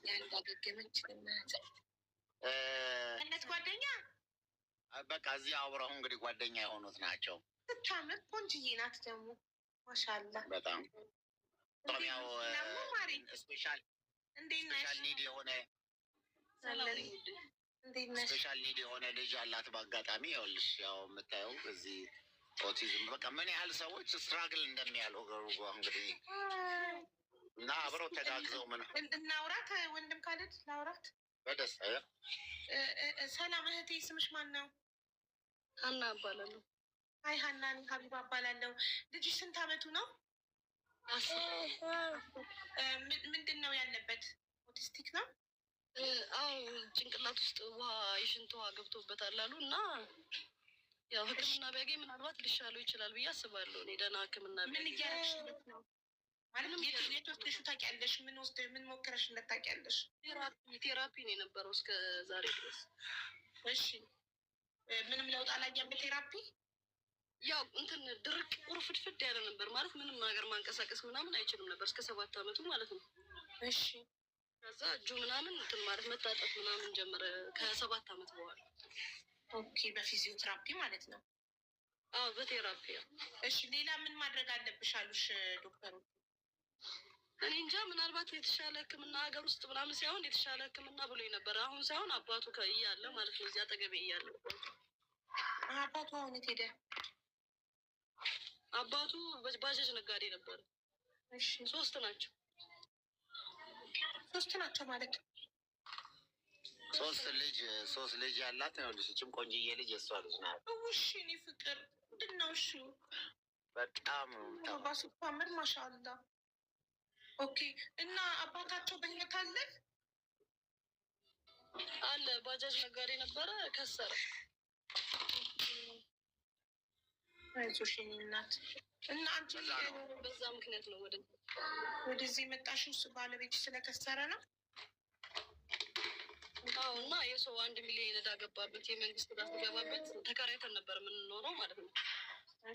ያንዳገገመች እነት ጓደኛ
በቃ እዚህ አብረው እንግዲህ ጓደኛ የሆኑት ናቸው።
ስታምር ቆንጅዬ ናት ደግሞ ማሻአላ።
በጣም ያው ስፔሻል ኒድ የሆነ ልጅ አላት። በአጋጣሚ ይኸውልሽ ያው የምታየው እዚህ ኦቲዝም በቃ ምን ያህል ሰዎች ስትራግል እንደሚያደርጉ እንግዲህ እና አብረው ተጋግዘው
እናውራት። ወንድም ካለት ላውራት
በደስታ
ሰላም እህቴ፣ ስምሽ ማን ነው?
ሀና እባላለሁ።
አይ ሀና፣ እኔ ሀቢባ እባላለሁ። ልጅሽ ስንት አመቱ ነው? ምንድን ነው ያለበት? ኦቲስቲክ ነው?
አዎ ጭንቅላት ውስጥ ውሃ የሽንት ውሃ ገብቶበታል አሉ እና ያው ሕክምና ቢያገኝ ምናልባት ሊሻለው ይችላል ብዬ አስባለሁ። እኔ ደህና ሕክምና
ምን እያደረግሽለት ነው? ማለት የት ወስደሽው ታውቂያለሽ? ምን ሞክረሽለት ታውቂያለሽ?
ቴራፒ ነው የነበረው እስከ ዛሬ ድረስ።
እሺ ምንም ለውጥ አላየም በቴራፒ?
ያው እንትን ድርቅ ቁርፍድፍድ ያለ ነበር ማለት ምንም ነገር ማንቀሳቀስ ምናምን አይችልም ነበር እስከ 7 አመቱ ማለት ነው።
እሺ
ከዛ እጁ ምናምን እንትን ማለት መታጠፍ ምናምን ጀመረ ከ7 አመት በኋላ።
ኦኬ በፊዚዮቴራፒ ማለት ነው?
አዎ በቴራፒ።
እሺ ሌላ ምን ማድረግ አለብሽ አሉሽ ዶክተሮች?
እኔ እንጃ ምናልባት የተሻለ ህክምና ሀገር ውስጥ ምናምን ሳይሆን የተሻለ ህክምና ብሎ ነበር። አሁን ሳይሆን አባቱ እያለ ማለት ነው እዚህ አጠገቤ እያለ።
አባቱ አሁን የት ሄደ?
አባቱ ባጃጅ ነጋዴ ነበር።
እሺ
3 ናቸው።
3 ናቸው ማለት
ሶስት ልጅ ያላት ነው። ልጅም ቆንጅዬ ልጅ የሷ ልጅ ናት።
እሺ እኔ ፍቅር ምንድን ነው? እሺ
በጣም
ባሱፓምር ማሻአላ። ኦኬ እና አባታቸው በህይወት አለ?
አለ ባጃጅ ነጋዴ ነበረ፣ ከሰረ።
አይዞሽ የኔ እናት። እና አንቺ
በዛ ምክንያት ነው
ወደዚህ መጣሽው? ባለቤትሽ ስለከሰረ ነው?
አዎ። እና የሰው 1 ሚሊዮን ዕዳ ገባበት፣ የመንግስት ዕዳ ገባበት። ተከራይተን ነበር የምንኖረው ማለት ነው።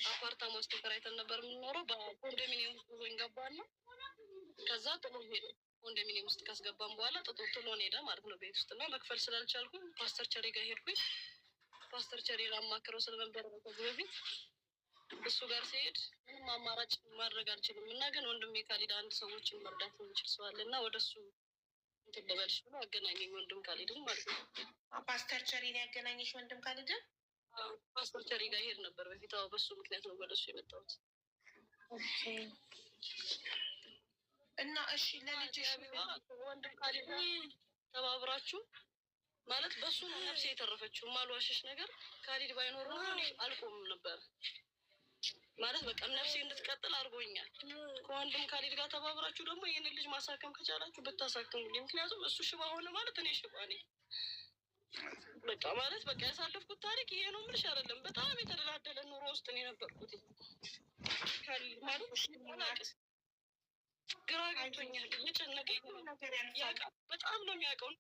አፓርታማ ውስጥ ተከራይተን ነበር የምንኖረው። በኮንዶሚኒየም ውስጥ ዞኝ ገባና ከዛ ጥሎ ሄደ። ኮንዶሚኒየም ውስጥ ካስገባን በኋላ ጥሎን ሄደ ማለት ነው ቤት ውስጥ። እና መክፈል ስላልቻልኩኝ ፓስተር ቸሬ ጋር ሄድኩኝ። ፓስተር ቸሬ ላማክረው ስለነበረ ከዚህ በፊት እሱ ጋር ሲሄድ ምንም አማራጭ ማድረግ አልችልም እና ግን ወንድሜ ካሊድ አንድ ሰዎችን መርዳት የሚችል ሰው አለ እና ወደ እሱ እንትን ልበልሽ ብሎ አገናኘኝ። ወንድም ካሊድን ማለት ነው።
ፓስተር ቸሪን ያገናኘሽ ወንድም ካሊድን?
ፓስተር ቸሪ ጋር ሄድ ነበር በፊት። አዎ፣ በሱ ምክንያት ነው ወደ እሱ የመጣሁት።
እና እሺ፣ ለልጅሽ
ወንድም ካሊድ ተባብራችሁ ማለት በሱ ነው ነፍሴ የተረፈችው። ማልዋሽሽ ነገር ካሊድ ባይኖር ነው እኔ አልቆምም ነበር ማለት በቃ ነፍሴ እንድትቀጥል አድርጎኛል። ከወንድም ካሊድ ጋር ተባብራችሁ ደግሞ ይህንን ልጅ ማሳከም ከቻላችሁ ብታሳክሙልኝ። ምክንያቱም እሱ ሽባ ሆነ ማለት እኔ ሽባ ነኝ። በቃ ማለት በቃ ያሳለፍኩት ታሪክ ይሄ ነው የምልሽ አይደለም። በጣም የተደላደለ ኑሮ ውስጥ ነው የነበርኩት። ካሊድ ማለት ግራ ገብቶኛል፣ እየጨነቀኝ ነው። በጣም ነው የሚያውቀው።